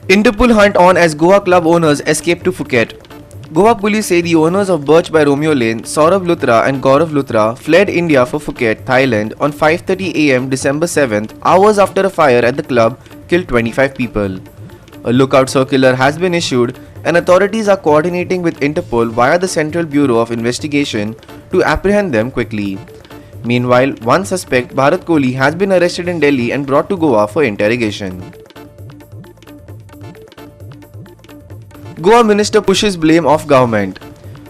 Interpol hunt on as Goa club owners escape to Phuket. Goa police say the owners of Birch by Romeo Lane, Saurabh Luthra and Gaurav Luthra, fled India for Phuket, Thailand on 5:30 am December 7th, hours after a fire at the club killed 25 people. A lookout circular has been issued and authorities are coordinating with Interpol via the Central Bureau of Investigation to apprehend them quickly. Meanwhile, one suspect, Bharat Kohli, has been arrested in Delhi and brought to Goa for interrogation. Goa minister pushes blame off government.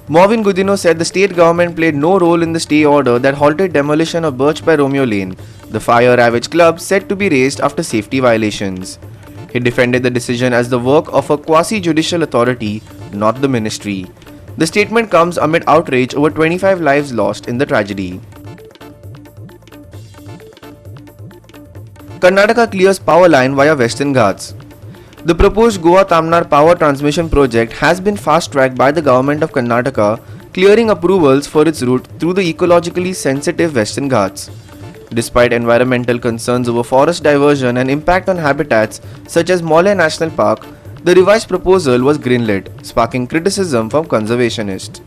Morvin Gudino said the state government played no role in the stay order that halted demolition of Birch by Romeo Lane, the fire-ravaged club said to be razed after safety violations. He defended the decision as the work of a quasi-judicial authority, not the ministry. The statement comes amid outrage over 25 lives lost in the tragedy. Karnataka clears power line via Western Ghats. The proposed Goa-Tamnar power transmission project has been fast-tracked by the government of Karnataka, clearing approvals for its route through the ecologically sensitive Western Ghats. Despite environmental concerns over forest diversion and impact on habitats such as Mole National Park, the revised proposal was greenlit, sparking criticism from conservationists.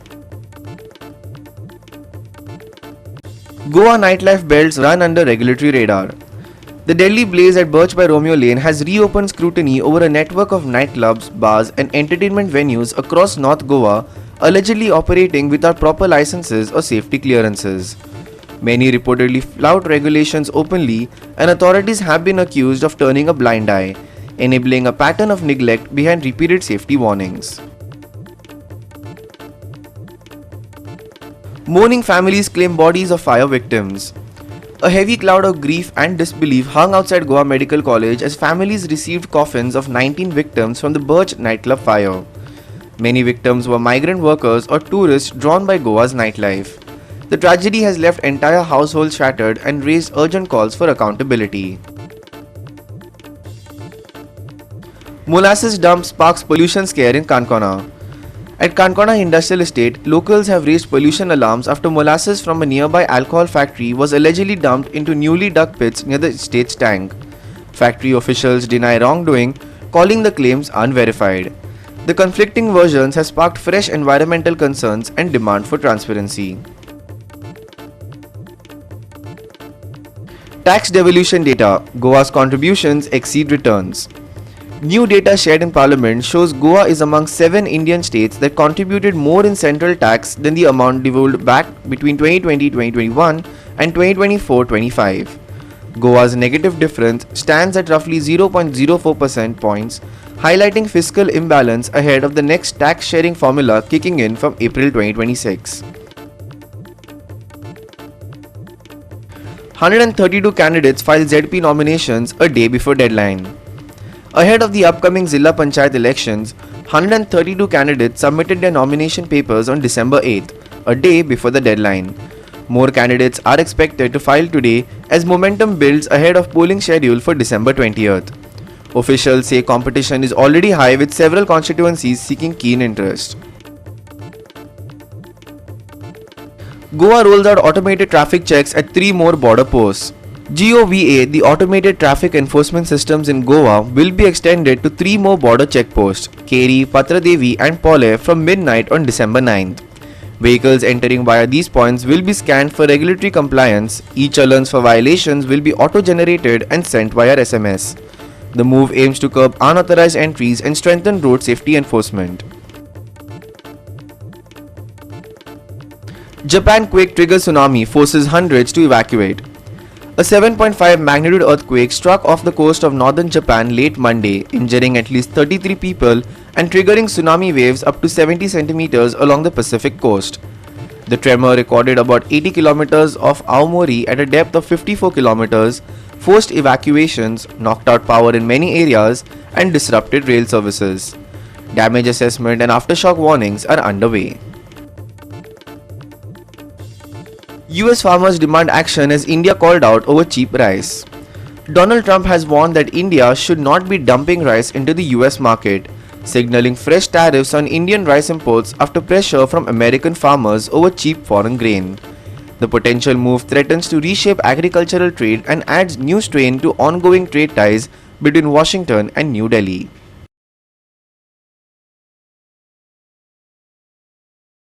Goa nightlife belts run under regulatory radar. The Delhi blaze at Birch by Romeo Lane has reopened scrutiny over a network of nightclubs, bars and entertainment venues across North Goa allegedly operating without proper licenses or safety clearances. Many reportedly flout regulations openly and authorities have been accused of turning a blind eye, enabling a pattern of neglect behind repeated safety warnings. Mourning families claim bodies of fire victims. A heavy cloud of grief and disbelief hung outside Goa Medical College as families received coffins of 19 victims from the Birch nightclub fire. Many victims were migrant workers or tourists drawn by Goa's nightlife. The tragedy has left entire households shattered and raised urgent calls for accountability. Molasses dump sparks pollution scare in Kankona. At Kankona Industrial Estate, locals have raised pollution alarms after molasses from a nearby alcohol factory was allegedly dumped into newly dug pits near the estate's tank. Factory officials deny wrongdoing, calling the claims unverified. The conflicting versions have sparked fresh environmental concerns and demand for transparency. Tax devolution data. Goa's contributions exceed returns. New data shared in Parliament shows Goa is among 7 Indian states that contributed more in central tax than the amount devolved back between 2020-2021 and 2024-25. Goa's negative difference stands at roughly 0.04% points, highlighting fiscal imbalance ahead of the next tax sharing formula kicking in from April 2026. 132 candidates filed ZP nominations a day before deadline. Ahead of the upcoming Zilla Panchayat elections, 132 candidates submitted their nomination papers on December 8th, a day before the deadline. More candidates are expected to file today as momentum builds ahead of polling schedule for December 20th. Officials say competition is already high with several constituencies seeking keen interest. Goa rolls out automated traffic checks at 3 more border posts. GOVA, the automated traffic enforcement systems in Goa, will be extended to 3 more border checkposts, Keri, Patradevi and Pole from midnight on December 9th. Vehicles entering via these points will be scanned for regulatory compliance. E-challans for violations will be auto-generated and sent via SMS. The move aims to curb unauthorized entries and strengthen road safety enforcement. Japan quake triggers tsunami, forces hundreds to evacuate. A 7.5 magnitude earthquake struck off the coast of northern Japan late Monday, injuring at least 33 people and triggering tsunami waves up to 70 centimeters along the Pacific coast. The tremor, recorded about 80 kilometers off Aomori at a depth of 54 kilometers, forced evacuations, knocked out power in many areas, and disrupted rail services. Damage assessment and aftershock warnings are underway. US farmers demand action as India called out over cheap rice. Donald Trump has warned that India should not be dumping rice into the US market, signaling fresh tariffs on Indian rice imports after pressure from American farmers over cheap foreign grain. The potential move threatens to reshape agricultural trade and adds new strain to ongoing trade ties between Washington and New Delhi.